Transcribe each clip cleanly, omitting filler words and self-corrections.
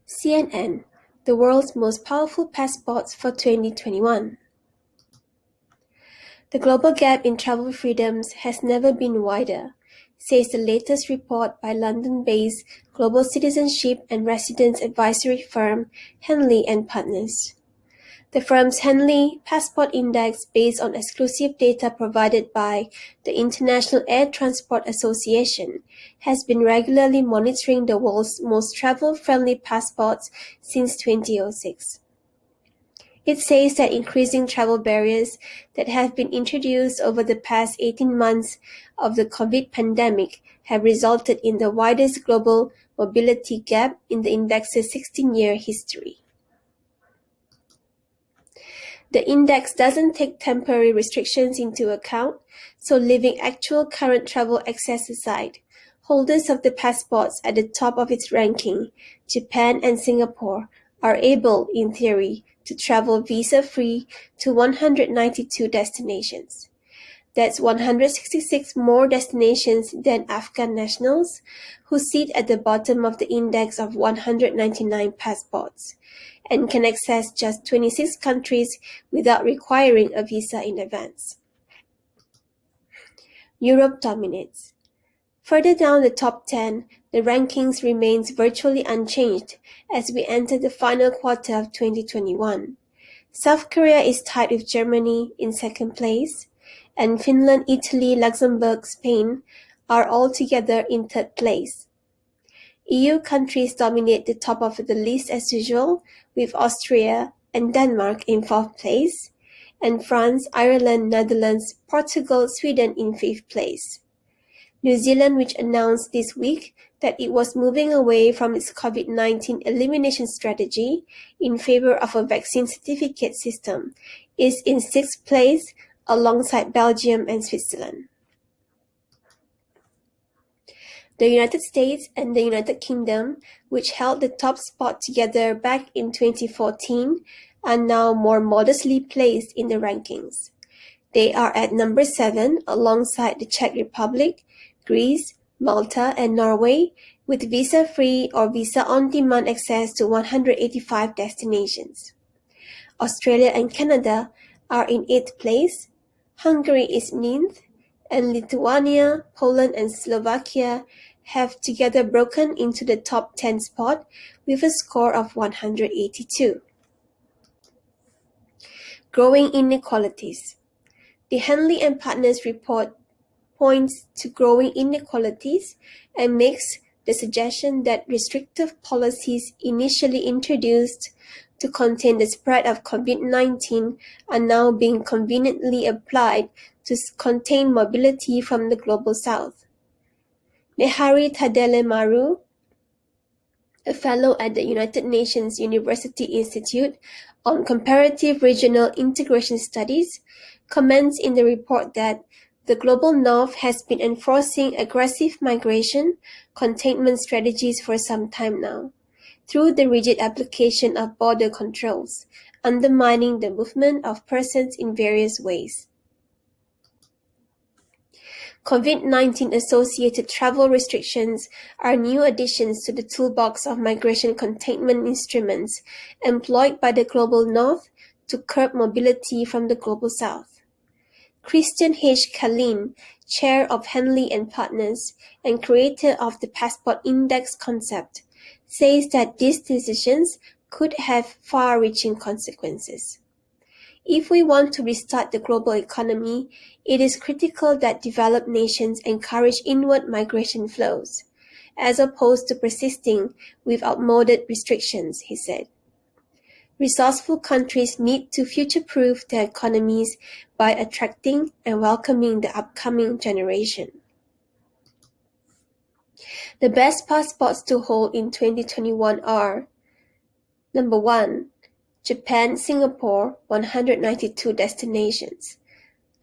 CNN, the world's most powerful passports for 2021. The global gap in travel freedoms has never been wider, says the latest report by London-based global citizenship and residence advisory firm Henley and Partners. The firm's Henley Passport Index, based on exclusive data provided by the International Air Transport Association, has been regularly monitoring the world's most travel-friendly passports since 2006. It says that increasing travel barriers that have been introduced over the past 18 months of the COVID pandemic have resulted in the widest global mobility gap in the index's 16-year history. The index doesn't take temporary restrictions into account, so leaving actual current travel access aside, holders of the passports at the top of its ranking, Japan and Singapore, are able, in theory, to travel visa-free to 192 destinations. That's 166 more destinations than Afghan nationals, who sit at the bottom of the index of 199 passports, and can access just 26 countries without requiring a visa in advance. Europe dominates. Further down the top 10, the rankings remains virtually unchanged as we enter the final quarter of 2021. South Korea is tied with Germany in second place, and Finland, Italy, Luxembourg, Spain are all together in third place. EU countries dominate the top of the list as usual, with Austria and Denmark in fourth place, and France, Ireland, Netherlands, Portugal, Sweden in fifth place. New Zealand, which announced this week that it was moving away from its COVID-19 elimination strategy in favor of a vaccine certificate system, is in sixth place alongside Belgium and Switzerland. The United States and the United Kingdom, which held the top spot together back in 2014, are now more modestly placed in the rankings. They are at number 7 alongside the Czech Republic, Greece, Malta, and Norway, with visa-free or visa-on-demand access to 185 destinations. Australia and Canada are in 8th place, Hungary is 9th, and Lithuania, Poland, and Slovakia have together broken into the top 10 spot with a score of 182. Growing inequalities. The Henley and Partners report points to growing inequalities and makes the suggestion that restrictive policies initially introduced to contain the spread of COVID-19 are now being conveniently applied to contain mobility from the global south. Nehari Tadele-Maru, a fellow at the United Nations University Institute on Comparative Regional Integration Studies, comments in the report that the global north has been enforcing aggressive migration containment strategies for some time now, through the rigid application of border controls, undermining the movement of persons in various ways. COVID-19 associated travel restrictions are new additions to the toolbox of migration containment instruments employed by the global north to curb mobility from the global south. Christian H. Kalin, chair of Henley and Partners and creator of the Passport Index concept, says that these decisions could have far-reaching consequences. If we want to restart the global economy, it is critical that developed nations encourage inward migration flows, as opposed to persisting with outmoded restrictions, he said. Resourceful countries need to future-proof their economies by attracting and welcoming the upcoming generation. The best passports to hold in 2021 are: Number 1. Japan, Singapore, 192 destinations.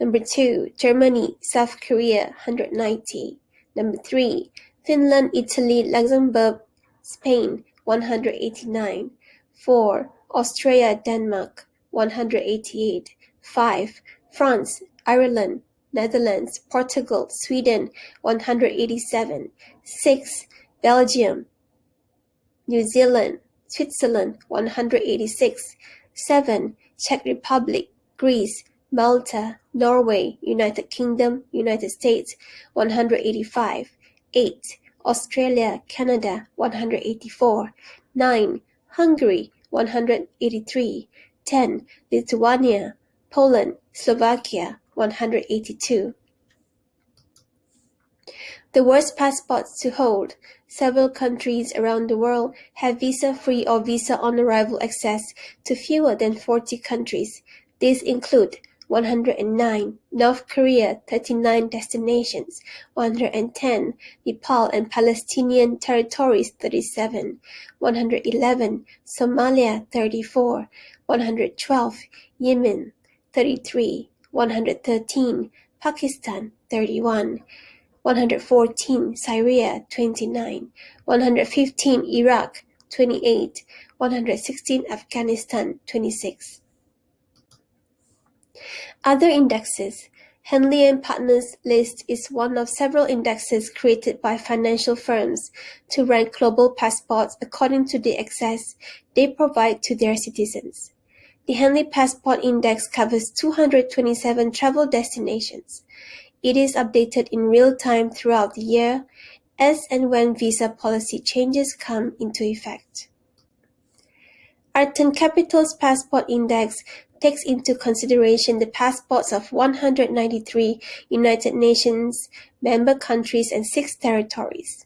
Number 2. Germany, South Korea, 190. Number 3. Finland, Italy, Luxembourg, Spain, 189. 4. Australia, Denmark, 188. 5. France, Ireland, Netherlands, Portugal, Sweden, 187. 6. Belgium, New Zealand, Switzerland 186, 7. Czech Republic, Greece, Malta, Norway, United Kingdom, United States 185, 8. Australia, Canada 184, 9. Hungary 183, 10. Lithuania, Poland, Slovakia 182. The worst passports to hold. Several countries around the world have visa-free or visa-on-arrival access to fewer than 40 countries. These include 109, North Korea 39 destinations, 110, Nepal and Palestinian territories 37, 111, Somalia 34, 112, Yemen 33, 113, Pakistan 31, 114, Syria 29, 115, Iraq 28, 116, Afghanistan 26. Other indexes. Henley and Partners list is one of several indexes created by financial firms to rank global passports according to the access they provide to their citizens. The Henley Passport Index covers 227 travel destinations. It is updated in real time throughout the year, as and when visa policy changes come into effect. Arton Capital's Passport Index takes into consideration the passports of 193 United Nations member countries and 6 territories: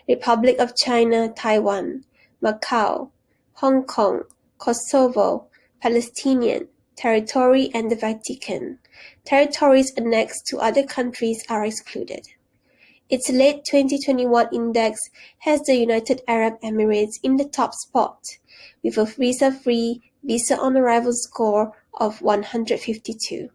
Republic of China, Taiwan, Macau, Hong Kong, Kosovo, Palestinian territory, and the Vatican. Territories annexed to other countries are excluded. Its late 2021 index has the United Arab Emirates in the top spot, with a visa-free, visa-on-arrival score of 152.